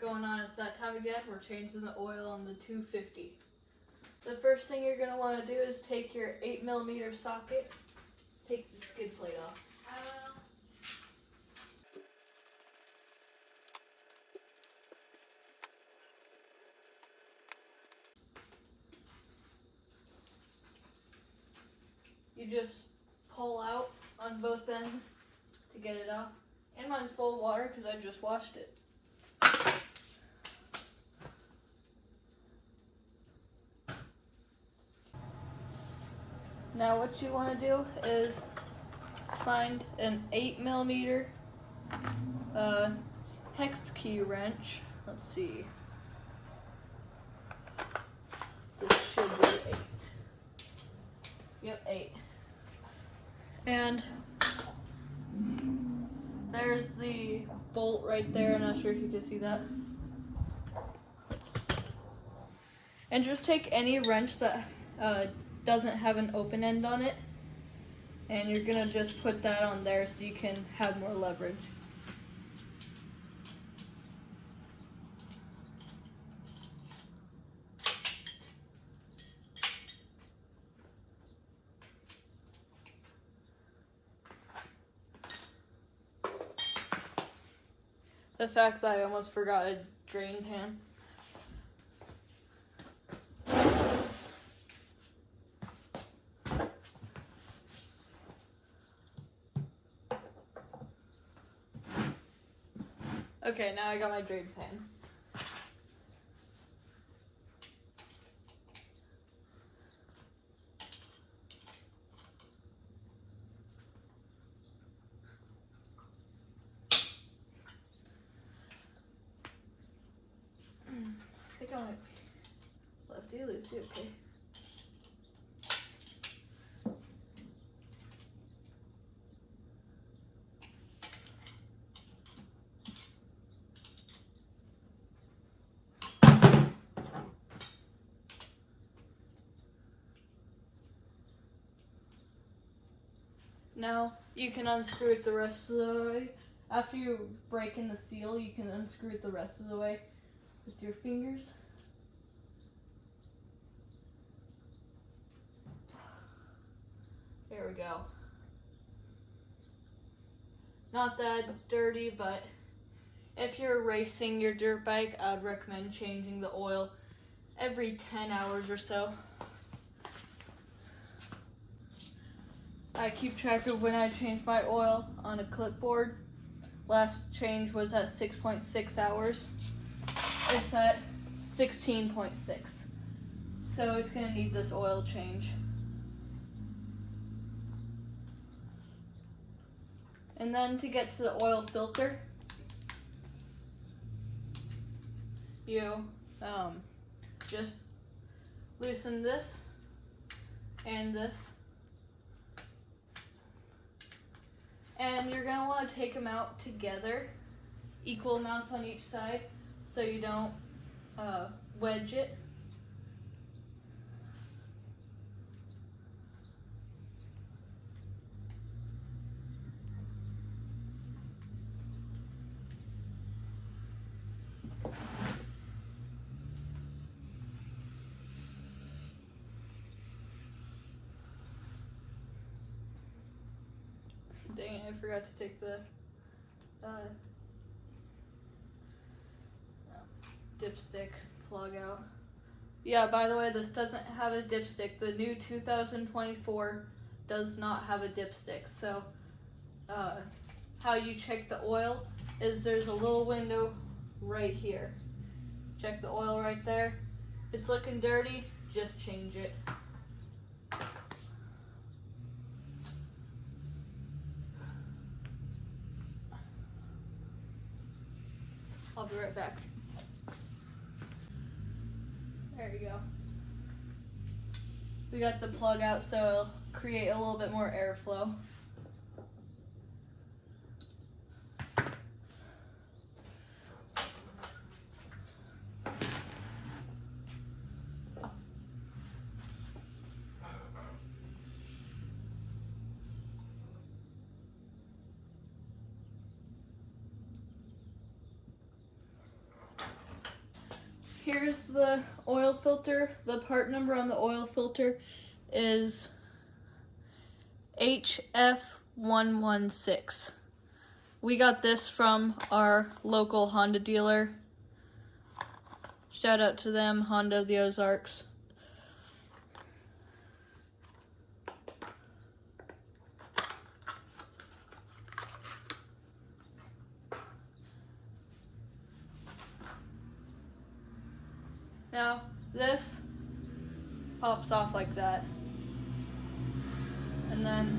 going on? It's that time again. We're changing the oil on the 250. The first thing you're going to want to do is take your 8mm socket, take the skid plate off. You just pull out on both ends to get it off. And mine's full of water because I just washed it. Now what you want to do is find an 8mm hex key wrench. Let's see. This should be 8. Yep, 8. And there's the bolt right there. I'm not sure if you can see that. And just take any wrench that doesn't have an open end on it, and you're gonna just put that on there so you can have more leverage. The fact that I almost forgot a drain pan. Okay, now I got my drain pan. I think I might lefty loosey, okay. Now you can unscrew it the rest of the way. After you break in the seal, you can unscrew it the rest of the way with your fingers. There we go. Not that dirty, but if you're racing your dirt bike, I'd recommend changing the oil every 10 hours or so. I keep track of when I change my oil on a clipboard. Last change was at 6.6 hours. It's at 16.6. So it's gonna need this oil change. And then to get to the oil filter, you just loosen this and this. And you're gonna want to take them out together, equal amounts on each side, so you don't wedge it. Dang it, I forgot to take the dipstick plug out. Yeah, by the way, this doesn't have a dipstick. The new 2024 does not have a dipstick. So how you check the oil is there's a little window right here. Check the oil right there. If it's looking dirty, just change it. I'll be right back. There you go. We got the plug out so it'll create a little bit more airflow. here's the oil filter. The part number on the oil filter is HF116. We got this from our local Honda dealer. Shout out to them, Honda of the Ozarks. Now, this pops off like that. And then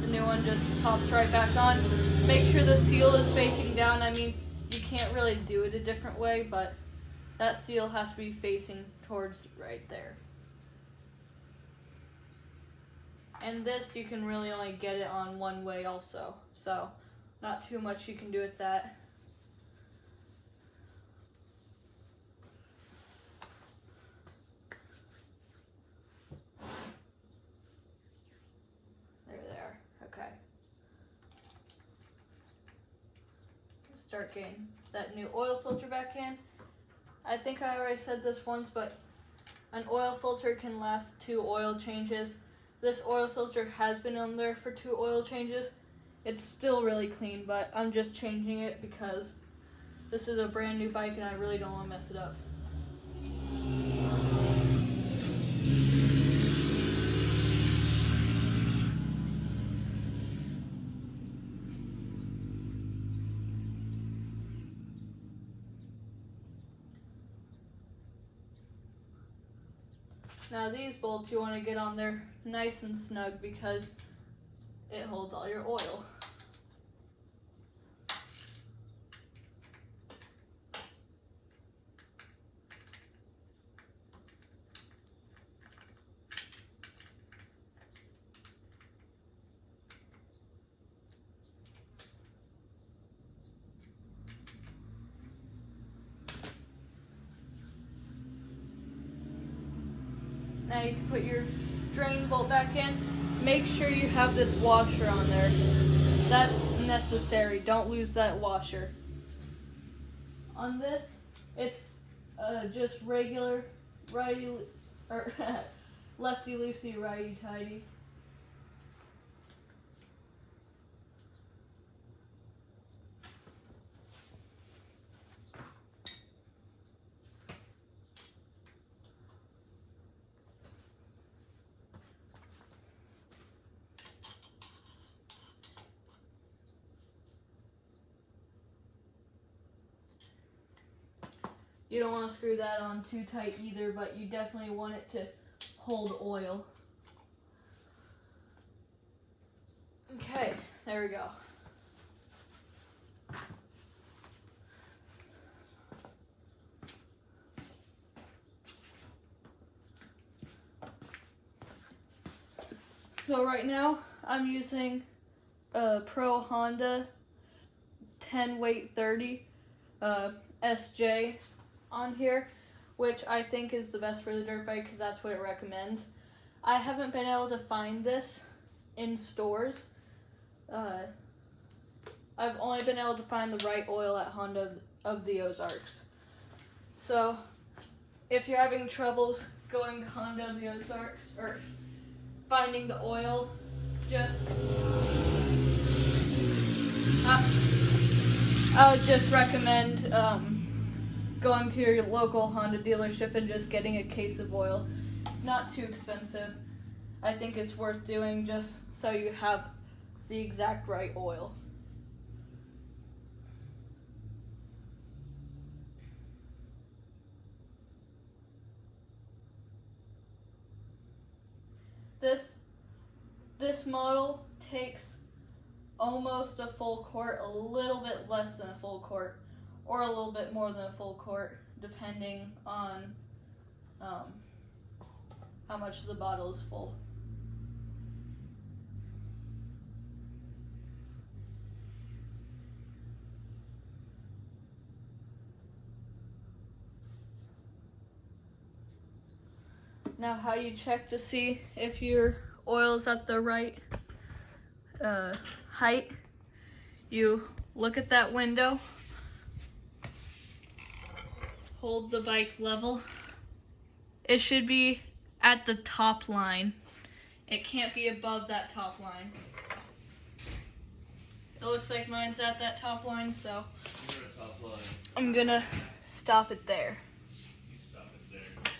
the new one just pops right back on. Make sure the seal is facing down. I mean, you can't really do it a different way, but that seal has to be facing towards right there. And this, you can really only get it on one way also. So, not too much you can do with that. There. Okay. Start getting that new oil filter back in. I think I already said this once, but an oil filter can last 2 oil changes. This oil filter has been on there for 2 oil changes. It's still really clean, but I'm just changing it because this is a brand new bike and I really don't want to mess it up. Now these bolts you want to get on there nice and snug because it holds all your oil. Now you can put your drain bolt back in. Make sure you have this washer on there. That's necessary. Don't lose that washer. On this, it's just regular righty or lefty loosey, righty tighty. You don't want to screw that on too tight either, but you definitely want it to hold oil. Okay, there we go. So right now, I'm using a Pro Honda 10 weight 30 SJ on here, which I think is the best for the dirt bike because that's what it recommends. I haven't been able to find this in stores. I've only been able to find the right oil at Honda of the Ozarks. So if you're having troubles going to Honda of the Ozarks or finding the oil, just I would just recommend going to your local Honda dealership and just getting a case of oil. It's not too expensive. I think it's worth doing just so you have the exact right oil. This model takes almost a full quart, a little bit less than a full quart, or a little bit more than a full quart, depending on how much the bottle is full. Now how you check to see if your oil is at the right height, you look at that window, hold the bike level. It should be at the top line. It can't be above that top line. It looks like mine's at that top line, so You're a top line. I'm gonna stop it there. You stop it there.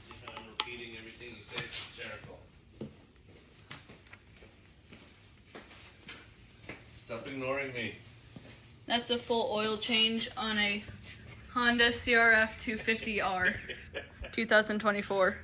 See how I'm repeating everything you say? It's hysterical. Stop ignoring me. That's a full oil change on a Honda CRF250R 2024.